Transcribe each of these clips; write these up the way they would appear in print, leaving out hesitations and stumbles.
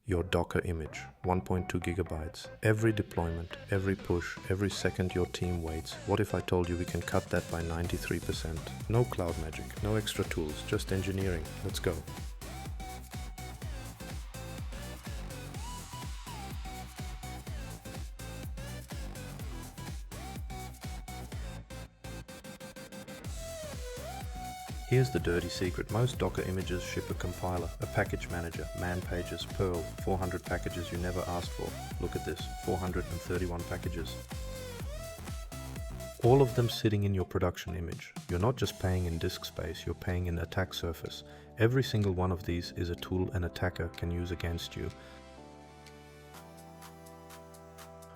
Your Docker image, 1.2 gigabytes. Every deployment, every push, every second your team waits. What if I told you we can cut that by 93%? No cloud magic, no extra tools, just engineering. Let's go. Here's the dirty secret. Most Docker images ship a compiler, a package manager, man pages, Perl, 400 packages you never asked for. Look at this, 431 packages. All of them sitting in your production image. You're not just paying in disk space, you're paying in attack surface. Every single one of these is a tool an attacker can use against you.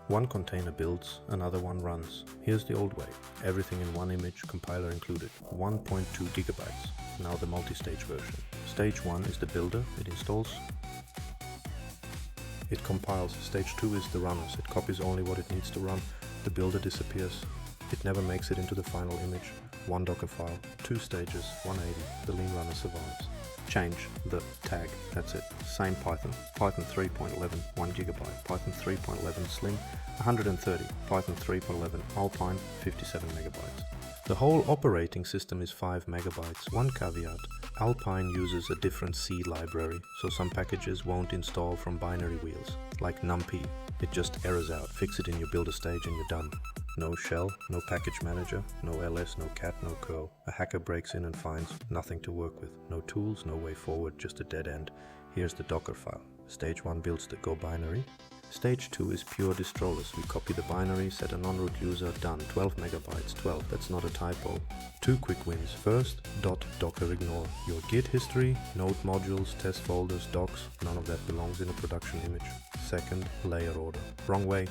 One container builds, another one runs. Here's the old way. Everything in one image, compiler included. 1.2 gigabytes. Now the multi-stage version. Stage 1 is the builder, it installs. It compiles. Stage 2 is the runners. It copies only what it needs to run. The builder disappears. It never makes it into the final image. One Docker file, 2 stages, 180. The lean runner survives. Change the tag, that's it. Same Python. Python 3.11, 1 gigabyte. Python 3.11 Slim, 130. Python 3.11 Alpine, 57 megabytes. The whole operating system is 5 megabytes. One caveat, Alpine uses a different C library, so some packages won't install from binary wheels, like numpy. It just errors out. Fix it in your builder stage and you're done. No shell, no package manager, no ls, no cat, no curl. A hacker breaks in and finds nothing to work with. No tools, no way forward, just a dead end. Here's the Docker file. Stage 1 builds the Go binary. Stage 2 is pure Distroless. We copy the binary, set a non-root user, done. 12 megabytes, 12, that's not a typo. 2 quick wins. First, dockerignore. Your Git history, node modules, test folders, docs, none of that belongs in a production image. Second, layer order. Wrong way.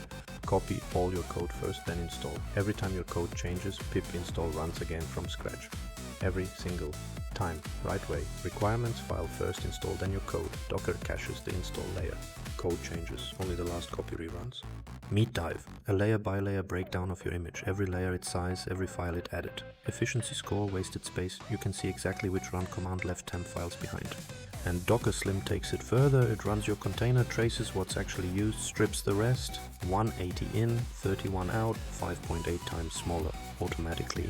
Copy all your code first, then install. Every time your code changes, pip install runs again from scratch. Every single time. Right way. Requirements file first, install, then your code. Docker caches the install layer. Code changes, only the last copy reruns. Meat dive. A layer by layer breakdown of your image. Every layer its size, every file it added. Efficiency score, wasted space. You can see exactly which run command left temp files behind. And Docker Slim takes it further. It runs your container, traces what's actually used, strips the rest. 180 in, 31 out, 5.8 times smaller, automatically.